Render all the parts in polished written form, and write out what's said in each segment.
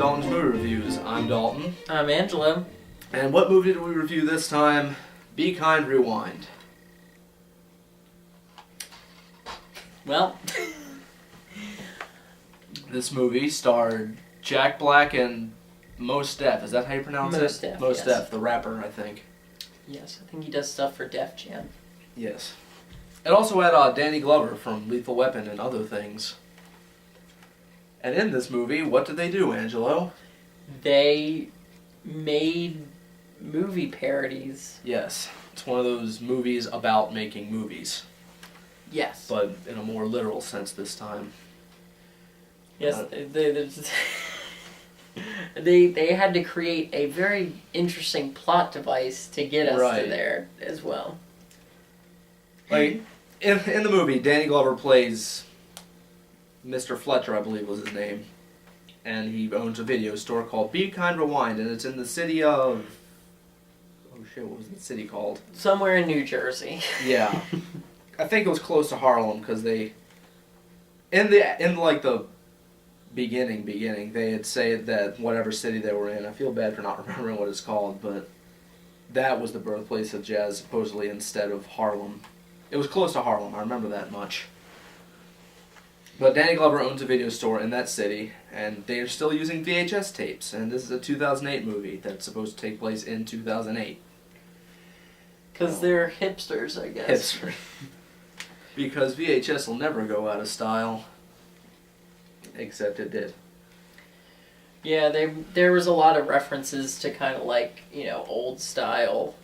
Dalton's Movie Reviews. I'm Dalton. I'm Angelo. And what movie did we review this time? Be Kind, Rewind. Well, this movie starred Jack Black and Mos Def. Is that how you pronounce Mos it? Def, Mos yes. Def, the rapper, I think. yes, I think he does stuff for Def Jam. Yes. It also had Danny Glover from Lethal Weapon and other things. And in this movie, what did they do, Angelo? They made movie parodies. Yes. It's one of those movies about making movies. Yes. But in a more literal sense this time. Yes, they had to create a very interesting plot device to get us to there as well. Like, in the movie, Danny Glover plays Mr. Fletcher, I believe was his name. And he owns a video store called Be Kind Rewind, and it's in the city of... Oh shit, what was the city called? Somewhere in New Jersey. Yeah. I think it was close to Harlem, because they... In the beginning, they had said that whatever city they were in, I feel bad for not remembering what it's called, but that was the birthplace of jazz, supposedly, instead of Harlem. It was close to Harlem, I remember that much. But Danny Glover owns a video store in that city, and they are still using VHS tapes, and this is a 2008 movie that's supposed to take place in 2008. Because they're hipsters, I guess. Hipster. Because VHS will never go out of style. Except it did. Yeah, there was a lot of references to kind of like, old style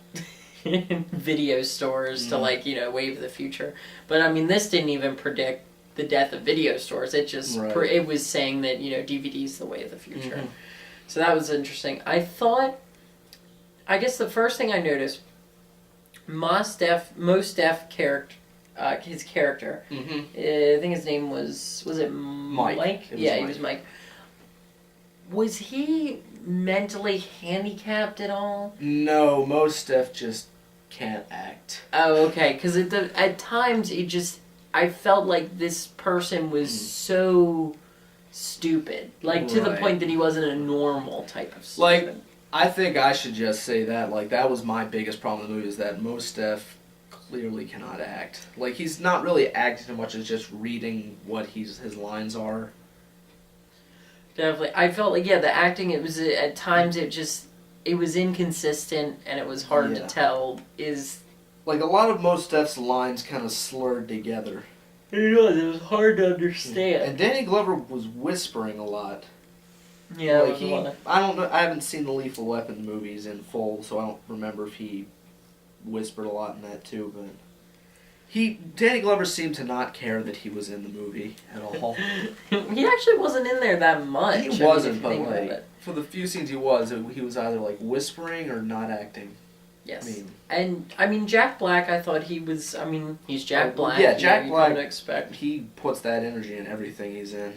video stores to Wave of the Future. But I mean, this didn't even predict the death of video stores. It just it was saying that DVD's the way of the future. Mm-hmm. So that was interesting. I guess the first thing I noticed, Mos Def character. His character. Mm-hmm. I think his name was it Mike? He was Mike. Was he mentally handicapped at all? No, Mos Def just can't act. Oh, okay. Because at times I felt like this person was so stupid, to the point that he wasn't a normal type of stupid. I think I should just say that. That was my biggest problem in the movie, is that Mos Def clearly cannot act. He's not really acting as much as just reading what his lines are. Definitely. I felt the acting, it was, at times it was inconsistent, and it was hard to tell a lot of Mos Def's lines kind of slurred together. It was hard to understand. And Danny Glover was whispering a lot. Yeah, I don't know, I haven't seen the Lethal Weapon movies in full, so I don't remember if he whispered a lot in that too, but Danny Glover seemed to not care that he was in the movie at all. He actually wasn't in there that much. He wasn't, but for the few scenes he was either whispering or not acting. Yes. Jack Black, I thought he was, he's Jack Black. Yeah, Jack Black, expect. He puts that energy in everything he's in.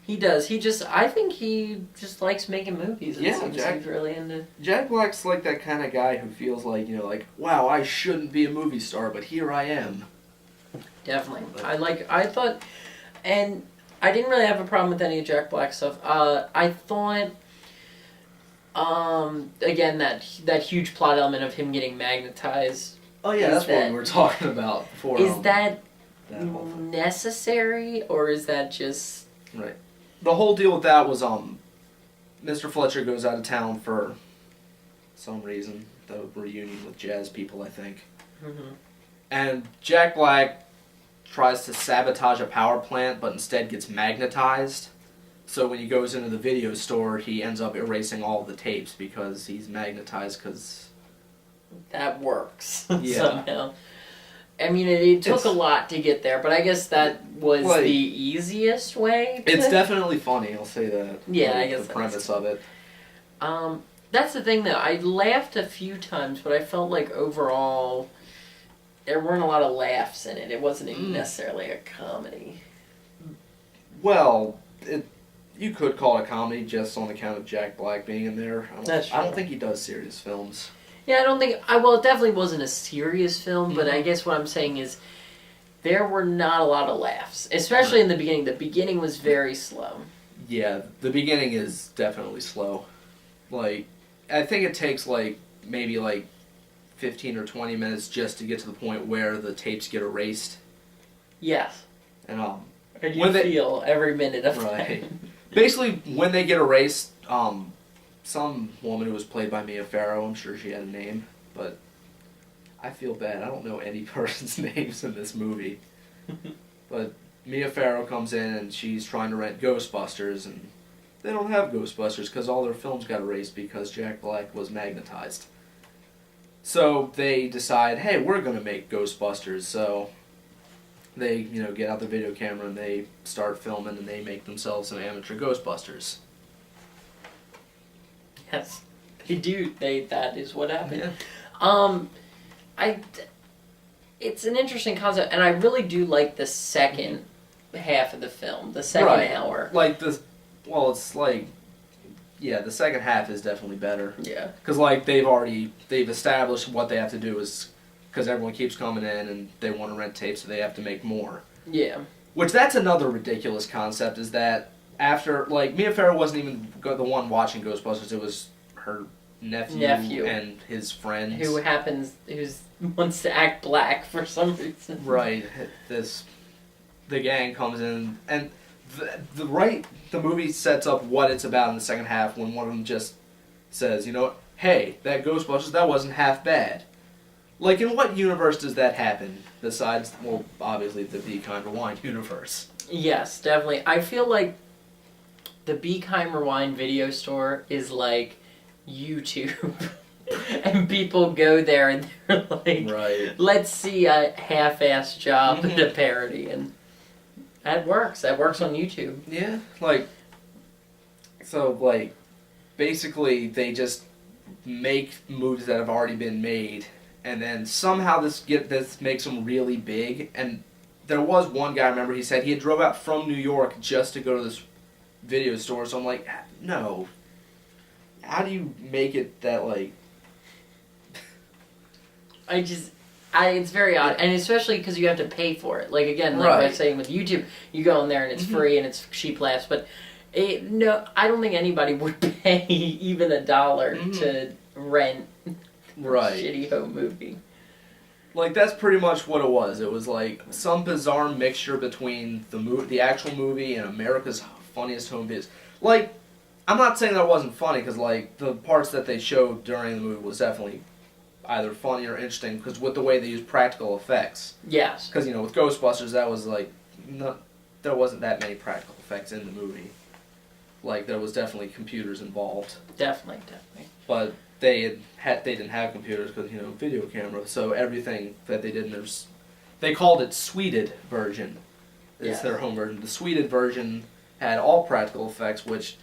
He does. I think he just likes making movies. He's really into. Jack Black's that kind of guy who feels wow, I shouldn't be a movie star, but here I am. Definitely. I thought, and I didn't really have a problem with any of Jack Black's stuff. I thought, again, that huge plot element of him getting magnetized. Oh yeah, that's what we were talking about before. Is that necessary, or is that just... Right. The whole deal with that was, Mr. Fletcher goes out of town for some reason, the reunion with jazz people, I think. Mm-hmm. And Jack Black tries to sabotage a power plant, but instead gets magnetized. So when he goes into the video store, he ends up erasing all of the tapes because he's magnetized, because... That works somehow. It took a lot to get there, but I guess that was the easiest way. It's definitely funny, I'll say that. Yeah, I guess the premise of it. That's the thing, though. I laughed a few times, but I felt like overall there weren't a lot of laughs in it. It wasn't necessarily a comedy. Well, you could call it a comedy just on account of Jack Black being in there. That's true. I don't think he does serious films. Yeah, I don't think... it definitely wasn't a serious film, but I guess what I'm saying is there were not a lot of laughs, especially in the beginning. The beginning was very slow. Yeah, the beginning is definitely slow. Like, I think it takes like maybe like 15 or 20 minutes just to get to the point where the tapes get erased. Yes. And And you when they feel every minute of right. that. Basically, when they get erased, some woman who was played by Mia Farrow, I'm sure she had a name, but I feel bad. I don't know any person's names in this movie. But Mia Farrow comes in and she's trying to rent Ghostbusters, and they don't have Ghostbusters because all their films got erased because Jack Black was magnetized. So they decide, hey, we're going to make Ghostbusters. So they, get out the video camera and they start filming and they make themselves some amateur Ghostbusters. Yes, they do. That is what happened. Yeah. It's an interesting concept, and I really do like the second half of the film, the second hour. Like it's like, yeah, the second half is definitely better. Yeah. Because like they've established what they have to do is, because everyone keeps coming in and they want to rent tapes, so they have to make more. Yeah. Which that's another ridiculous concept, is that after, like, Mia Farrow wasn't even the one watching Ghostbusters, it was her nephew and his friends. Who wants to act black for some reason. Right. The gang comes in, and the movie sets up what it's about in the second half when one of them just says, hey, that Ghostbusters, that wasn't half bad. Like, in what universe does that happen besides, well, obviously the Be Kind Rewind universe? Yes, definitely. I feel like the Be Kind Rewind video store is like YouTube. And people go there and they're like, right. Let's see a half-assed job at a parody. And that works. That works on YouTube. Yeah. Basically they just make movies that have already been made, and then somehow this makes them really big. And there was one guy, I remember, he said he had drove out from New York just to go to this video store. So I'm like, no. How do you make it that, like... It's very odd, and especially because you have to pay for it. Like, again, like I was saying with YouTube, you go in there and it's free and it's cheap laughs, but I don't think anybody would pay even $1 to rent a shitty home movie. Like, that's pretty much what it was. It was like some bizarre mixture between the actual movie and America's Funniest Home Videos. Like, I'm not saying that it wasn't funny, because, like, the parts that they showed during the movie was definitely either funny or interesting, because with the way they used practical effects. Yes. Because, with Ghostbusters, that was, like, there wasn't that many practical effects in the movie. Like, there was definitely computers involved. Definitely. But they didn't have computers because, video camera. So everything that they did, they called it Sweded version. It's their home version. The Sweded version had all practical effects, which,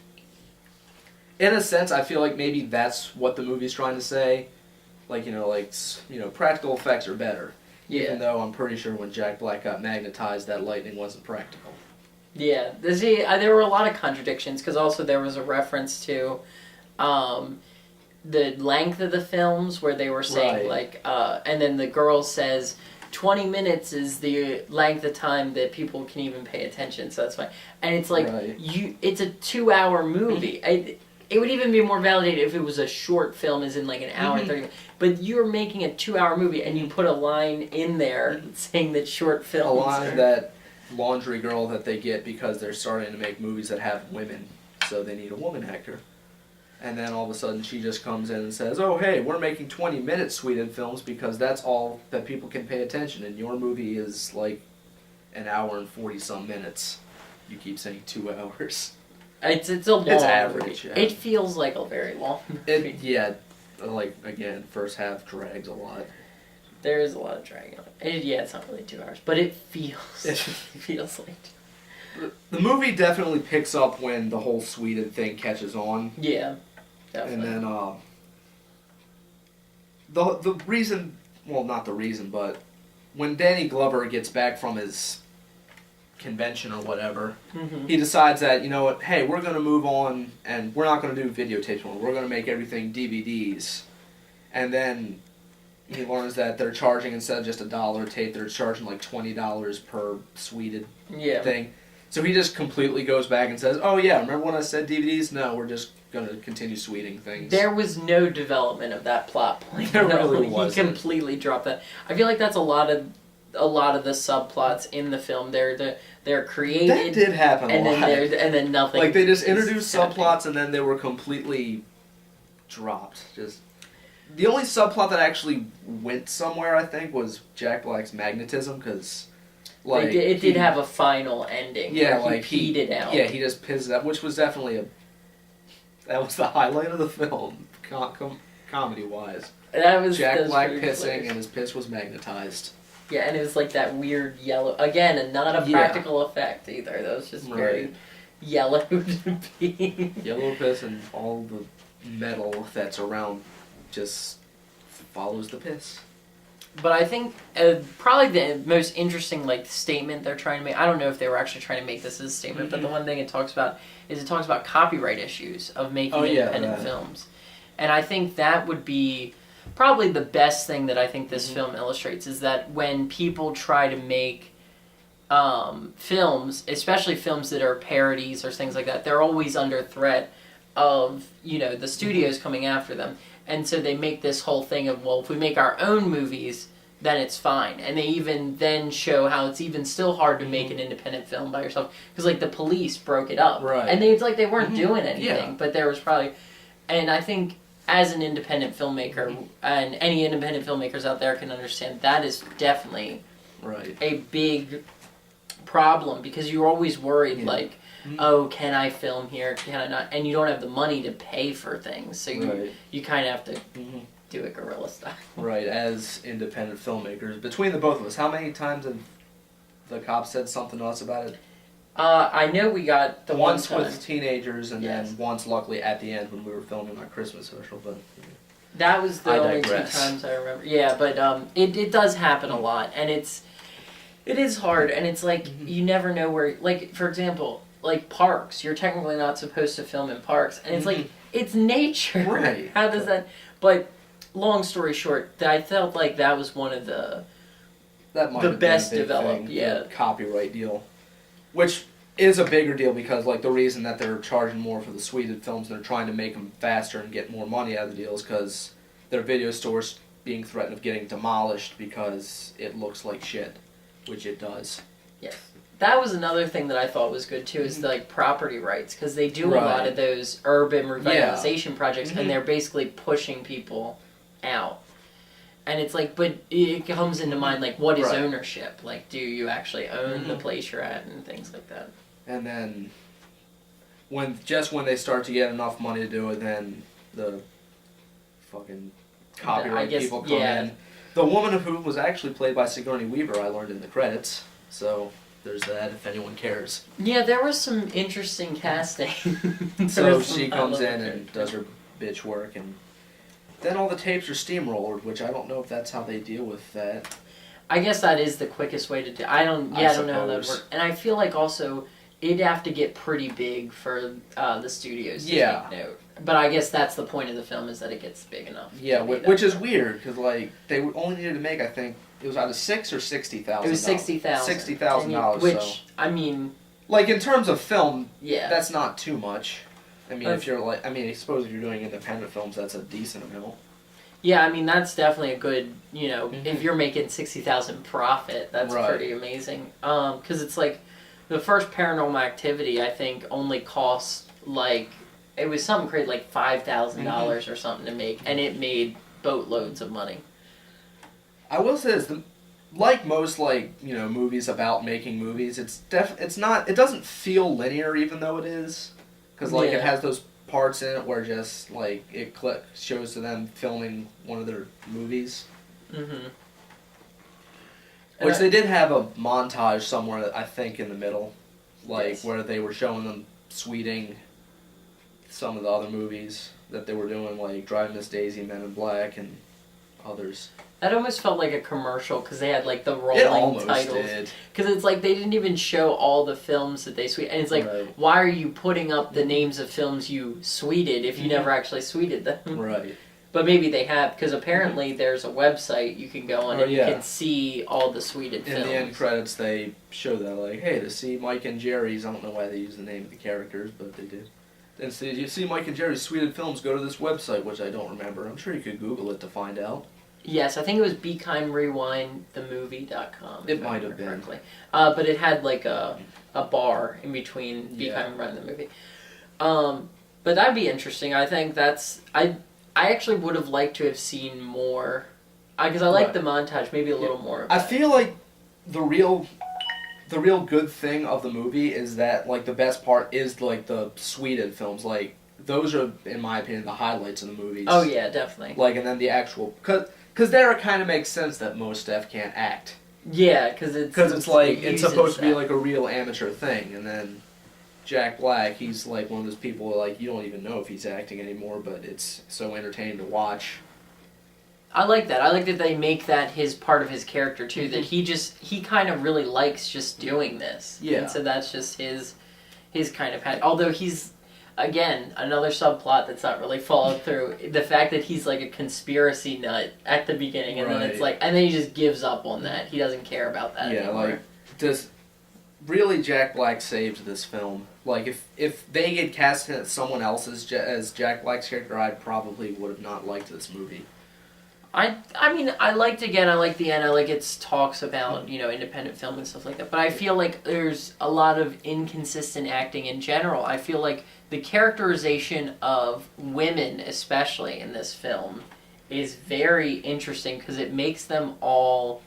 in a sense, I feel like maybe that's what the movie's trying to say. Like, practical effects are better. Yeah. Even though I'm pretty sure when Jack Black got magnetized, that lightning wasn't practical. Yeah. There were a lot of contradictions, because also there was a reference to the length of the films, where they were saying, and then the girl says 20 minutes is the length of time that people can even pay attention, so that's fine. And it's like, it's a 2-hour movie. It would even be more validated if it was a short film, as in like an hour and 30 minutes. But you're making a 2-hour movie, and you put a line in there saying that short films. A line that laundry girl that they get because they're starting to make movies that have women, so they need a woman actor. And then all of a sudden she just comes in and says, oh, hey, we're making 20-minute Sweden films because that's all that people can pay attention, and your movie is like an hour and 40-some minutes. You keep saying 2 hours. It's a long. It's average. Yeah. It feels like a very long movie. Again, first half drags a lot. There is a lot of dragging on it. It's not really 2 hours, but it feels like. The movie definitely picks up when the whole Sweden thing catches on. Yeah, definitely. And then the reason, well, not the reason, but when Danny Glover gets back from his convention or whatever, he decides that, hey, we're going to move on, and we're not going to do videotapes anymore. We're going to make everything DVDs. And then he learns that they're charging, instead of just $1 a tape, they're charging like $20 per Sweden thing. So he just completely goes back and says, "Oh yeah, remember when I said DVDs? No, we're just gonna continue sweeting things." There was no development of that plot point. There No, really he wasn't. completely dropped that. I feel like that's a lot of the subplots in the film. They're created. That did happen and a then lot. and then nothing. Like they just is introduced happening. subplots and then they were completely dropped. Just the only subplot that actually went somewhere, I think, was Jack Black's magnetism, because like it did have a final ending. Yeah, where like he peed it out. Yeah, he just pissed it out, which was definitely that was the highlight of the film, comedy wise. That was Jack Black pretty pissing hilarious. and his piss was magnetized. Yeah, and it was like that weird yellow again, and not a Yeah. practical effect either. That was just very yellow to be. Yellow piss and all the metal that's around just follows the piss. But I think probably the most interesting like statement they're trying to make. I don't know if they were actually trying to make this as a statement, but the one thing it talks about copyright issues of making independent films, and I think that would be probably the best thing that I think this film illustrates is that when people try to make films, especially films that are parodies or things like that, they're always under threat of the studios coming after them. And so they make this whole thing of, well, if we make our own movies, then it's fine. And they even then show how it's even still hard to make an independent film by yourself. Because, like, the Police broke it up. Right. And it's like they weren't doing anything. Yeah. But there was probably... And I think as an independent filmmaker, and any independent filmmakers out there can understand, that is definitely a big problem. Because you're always worried, like... Oh, can I film here? Can I not? And you don't have the money to pay for things, so you kind of have to do it guerrilla style. Right, as independent filmmakers. Between the both of us, how many times have the cops said something to us about it? I know we got the once one time. with teenagers, and then once, luckily, at the end when we were filming our Christmas special. But that was the only 2 times I remember. Yeah, but it does happen a lot, and it is hard, and it's like you never know where. Like, for example, like parks, you're technically not supposed to film in parks, and it's like it's nature. Right. How does that? But long story short, I felt like that was one of the best developed, the copyright deal, which is a bigger deal because like the reason that they're charging more for the suited films, they're trying to make them faster and get more money out of the deals because their video stores being threatened of getting demolished because it looks like shit, which it does. Yes. That was another thing that I thought was good too, is like property rights, because they do a lot of those urban revitalization projects, and they're basically pushing people out. And it's like, but it comes into mind like, what is ownership? Like, do you actually own the place you're at, and things like that. And then, when they start to get enough money to do it, then the fucking copyright people come in. The woman who was actually played by Sigourney Weaver, I learned in the credits, so there's that if anyone cares. Yeah, there was some interesting casting. So she comes in and does her bitch work, and then all the tapes are steamrollered, which I don't know if that's how they deal with that. I guess that is the quickest way to do. I don't know how that would work. And I feel like also it'd have to get pretty big for the studios to take note. But I guess that's the point of the film, is that it gets big enough. Yeah, which is weird because like they only needed to make, I think it was either $6,000 or $60,000. It was $60,000. $60,000. Which I mean, like in terms of film, yeah, that's not too much. I mean, if you're like, I suppose if you're doing independent films, that's a decent amount. Yeah, I mean that's definitely a good, if you're making $60,000 profit, that's pretty amazing. Because it's like the first Paranormal Activity, I think, only cost like it was something crazy like $5,000 or something to make, and it made boatloads of money. I will say this, like most movies about making movies, it doesn't feel linear even though it is, because it has those parts in it where just like it shows to them filming one of their movies. Which they did have a montage somewhere, I think, in the middle, where they were showing them sweeting some of the other movies that they were doing, like Driving Miss Daisy, Men in Black, and others. That almost felt like a commercial because they had like the rolling titles. Because it's like they didn't even show all the films that they sweeted, and it's like, why are you putting up the names of films you sweeted if you never actually sweeted them? Right. But maybe they have, because apparently there's a website you can go on and you yeah. can see all the Sweden films. In the end credits, they show that, like, hey, to see Mike and Jerry's, I don't know why they use the name of the characters, but they did. And so you see Mike and Jerry's Sweden films, go to this website, which I don't remember. I'm sure you could Google it to find out. Yes, I think it was BeKindRewindTheMovie.com. It might have been. Correctly. But it had like a bar in between Be Yeah. Kind Rewind the Movie. But that'd be interesting. I think that's... I actually would have liked to have seen more, because I like the montage, maybe a little more of I that. feel like the real good thing of the movie is that, like, the best part is, like, the Sweden films. Like, those are, in my opinion, the highlights of the movies. Oh yeah, definitely. Like, and then the actual... Because there it kind of makes sense that most Steph can't act. Yeah, because it's like, it's supposed to be like a real amateur thing, and then Jack Black, he's like one of those people, like, you don't even know if he's acting anymore, but it's so entertaining to watch. I like that. I like that they make that his part of his character too. That he kind of really likes just doing this. Yeah. And so that's just his kind of head. Although he's, again, another subplot that's not really followed through. The fact that he's like a conspiracy nut at the beginning, and then it's like, and then he just gives up on that. He doesn't care about that anymore. Like, really Jack Black saved this film. Like, if they had cast someone else as Jack Black's character, I probably would have not liked this movie. I mean, I liked the end, I like its talks about, independent film and stuff like that, but I feel like there's a lot of inconsistent acting in general. I feel like the characterization of women, especially in this film, is very interesting because it makes them all...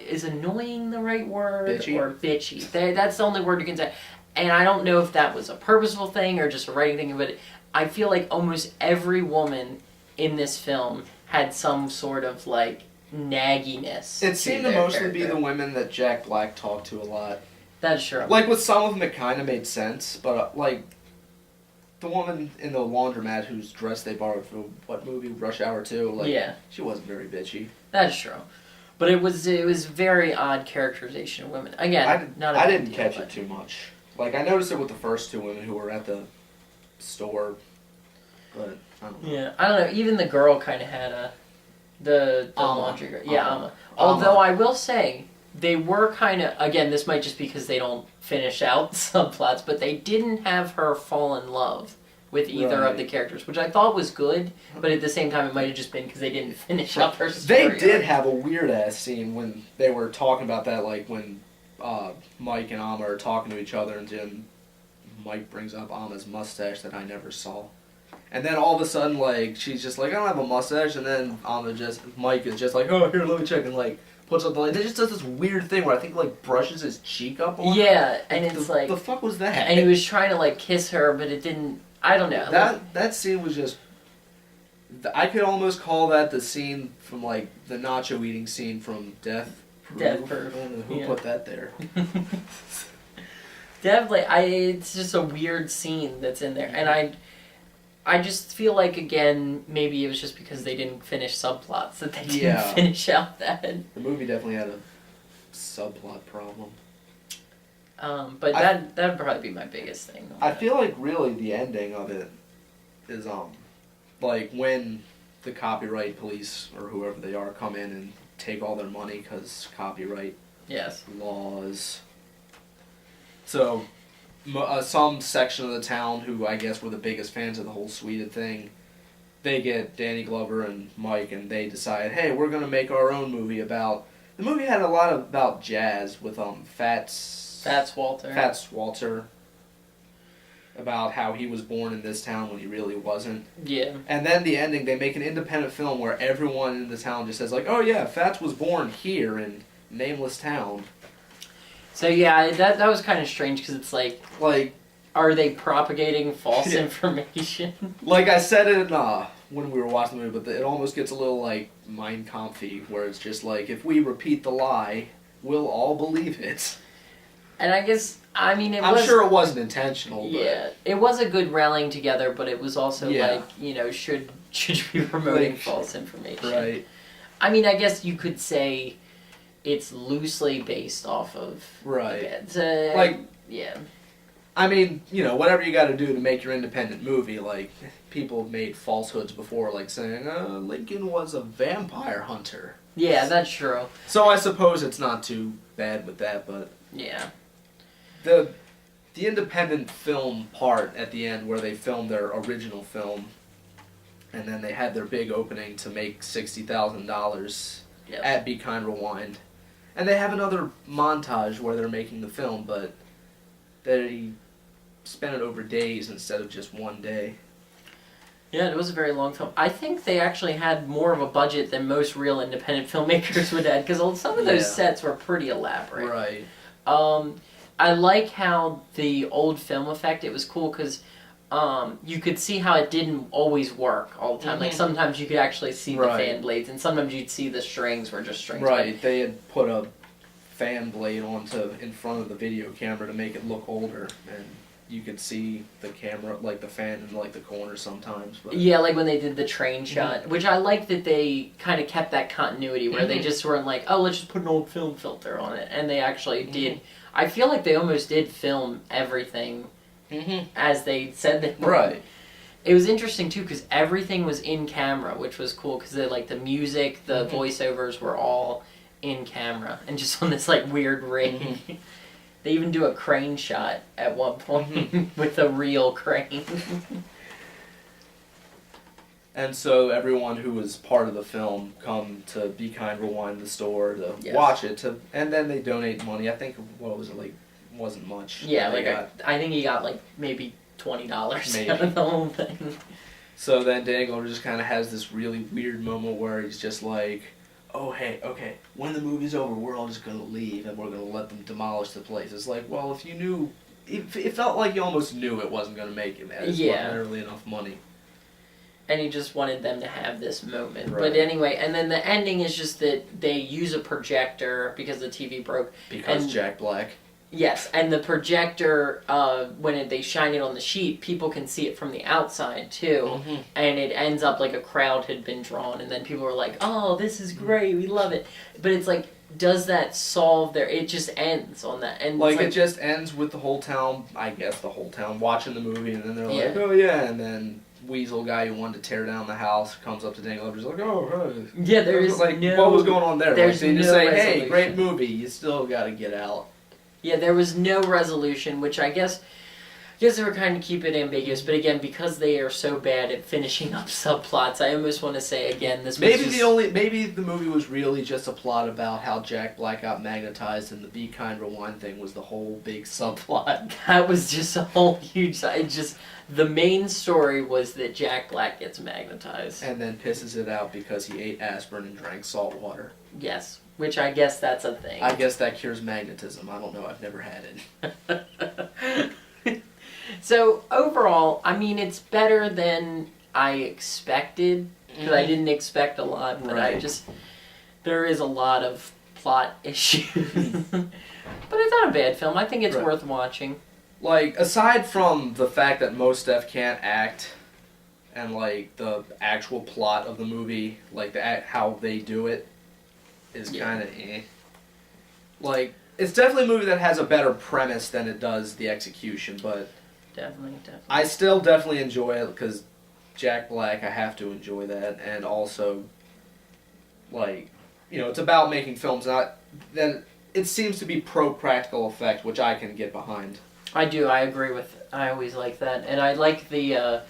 is annoying the right word? Bitchy? Or bitchy. That's the only word you can say. And I don't know if that was a purposeful thing or just a writing thing, but I feel like almost every woman in this film had some sort of, like, nagginess. It seemed to mostly be the women that Jack Black talked to a lot. That's true. Like, with some of them it kind of made sense, but, like, the woman in the laundromat whose dress they borrowed for what movie? Rush Hour 2? Like, yeah. She wasn't very bitchy. That's true. But it was very odd characterization of women. Again, I didn't catch it too much. Like, I noticed it with the first two women who were at the store, but I don't know. Yeah, I don't know. Even the girl kind of had the laundry girl. Yeah, Amma. Although I will say, they were kind of, again, this might just be because they don't finish out subplots, but they didn't have her fall in love with either of the characters, which I thought was good, but at the same time it might have just been because they didn't finish up her story. They did have a weird-ass scene when they were talking about that, like, when Mike and Amma are talking to each other, and then Mike brings up Amma's mustache that I never saw. And then all of a sudden, like, she's just like, I don't have a mustache, and then Mike is just like, oh, here, let me check, and, like, puts up the light. They just does this weird thing where I think, like, brushes his cheek up on her. Yeah, and it's like... The fuck was that? And he was trying to, like, kiss her, but it didn't... I don't know. That scene was just... I could almost call that the scene from, like, the nacho eating scene from Death Proof. Death Proof. Who put that there? Definitely. It's just a weird scene that's in there. And I just feel like, again, maybe it was just because they didn't finish subplots that they didn't finish out that. The movie definitely had a subplot problem. But that'd probably be my biggest thing. I feel like really the ending of it is like when the copyright police or whoever they are come in and take all their money because copyright laws. So some section of the town who I guess were the biggest fans of the whole Sweden thing, they get Danny Glover and Mike and they decide, hey, we're gonna make our own movie about. The movie had a lot about jazz with Fats Walter, about how he was born in this town when he really wasn't. Yeah. And then the ending, they make an independent film where everyone in the town just says, like, oh yeah, Fats was born here in nameless town. So yeah, that was kind of strange because it's like, are they propagating false information? Like I said it when we were watching the movie, but it almost gets a little like Mein Kampf-y, where it's just like, if we repeat the lie, we'll all believe it. And I guess, I mean, I'm sure it wasn't intentional. Yeah, but it was a good rallying together, but it was also like, should you be promoting false information? Right. I mean, I guess you could say it's loosely based off of... Right. Yeah. I mean, you know, whatever you got to do to make your independent movie, like, people have made falsehoods before, like saying, Lincoln was a vampire hunter. Yeah, that's true. So I suppose it's not too bad with that, but Yeah. the independent film part at the end where they filmed their original film and then they had their big opening to make $60,000 Yep. at Be Kind Rewind. And they have another montage where they're making the film, but they spent it over days instead of just one day. Yeah, it was a very long film. I think they actually had more of a budget than most real independent filmmakers would have, because some of those sets were pretty elaborate. Right. I like how the old film effect, it was cool because you could see how it didn't always work all the time. Like sometimes you could actually see the fan blades, and sometimes you'd see the strings were just strings. Right, they had put a fan blade in front of the video camera to make it look older, and you could see the camera, like the fan in like the corner sometimes. But. Yeah, like when they did the train shot, which I like that they kind of kept that continuity where they just weren't like, oh, let's just put an old film filter on it, and they actually did. I feel like they almost did film everything as they said they would. Right. It was interesting too because everything was in camera, which was cool because like the music, the voiceovers were all in camera and just on this like weird rig. They even do a crane shot at one point with a real crane. And so everyone who was part of the film come to Be Kind Rewind the store to watch it, and then they donate money. I think, what was it, like, wasn't much. Yeah, like I think he got like maybe $20 out of the whole thing. So then Dangle just kind of has this really weird moment where he's just like, oh, hey, okay, when the movie's over, we're all just going to leave and we're going to let them demolish the place. It's like, well, if you knew, it felt like you almost knew it wasn't going to make it, man. It wasn't nearly enough money. And he just wanted them to have this moment. Right. But anyway, and then the ending is just that they use a projector because the TV broke. Because Jack Black. Yes, and the projector, when they shine it on the sheet, people can see it from the outside too, and it ends up like a crowd had been drawn, and then people were like, oh, this is great, we love it. But it's like, does that solve it just ends on that. And like, it just ends with the whole town, I guess the whole town, watching the movie, and then they're like, oh yeah, and then Weasel guy who wanted to tear down the house comes up to Dangle and is like, oh, hey. Yeah, there is like, no... what was going on there? There's like, they just no say, resolution. hey, great movie, you still gotta get out. Yeah, there was no resolution, which I guess they were kind of keep it ambiguous, but again, because they are so bad at finishing up subplots, I almost want to say again, this was maybe the movie was really just a plot about how Jack Black got magnetized, and the Be Kind Rewind thing was the whole big subplot. That was just a whole huge... the main story was that Jack Black gets magnetized. And then pisses it out because he ate aspirin and drank salt water. Yes, which I guess that's a thing. I guess that cures magnetism. I don't know. I've never had it. So, overall, I mean, it's better than I expected. Because I didn't expect a lot, but there is a lot of plot issues. But it's not a bad film. I think it's worth watching. Like, aside from the fact that most stuff can't act, and, like, the actual plot of the movie, like, how they do it, is kind of Like, it's definitely a movie that has a better premise than it does the execution, but... Definitely. I still definitely enjoy it, because Jack Black, I have to enjoy that, and also, like, you know, it's about making films, then it seems to be pro-practical effect, which I can get behind. I do, I agree with it. I always like that. And I like the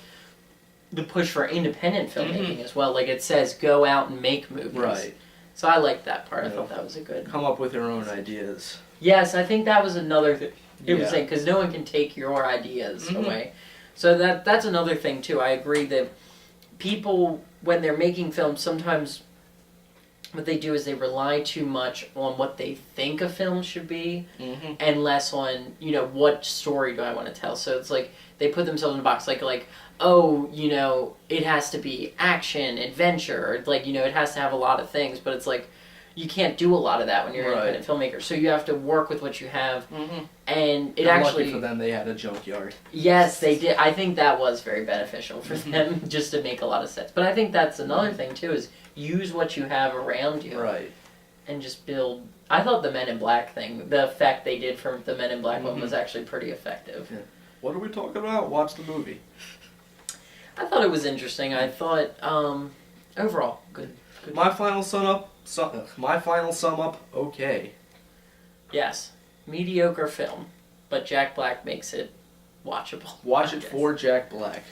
push for independent filmmaking as well. Like, it says, go out and make movies. Right. So I like that part. I thought that was a good... Come up with your own ideas. Yes, I think that was another thing. It was saying, because no one can take your ideas away. So that's another thing, too. I agree that people, when they're making films, sometimes what they do is they rely too much on what they think a film should be and less on, you know, what story do I want to tell. So it's like they put themselves in a box like, oh, you know, it has to be action, adventure, like, you know, it has to have a lot of things, but it's like you can't do a lot of that when you're an independent filmmaker. So you have to work with what you have, and it actually... Lucky for them, they had a junkyard. Yes, they did. I think that was very beneficial for them, just to make a lot of sets. But I think that's another thing, too, is use what you have around you. Right. and just build. I thought the Men in Black thing, the effect they did for the Men in Black one was actually pretty effective. Yeah. What are we talking about? Watch the movie. I thought it was interesting. I thought overall good. My final sum up. Okay. Yes, mediocre film, but Jack Black makes it watchable. Watch it for Jack Black.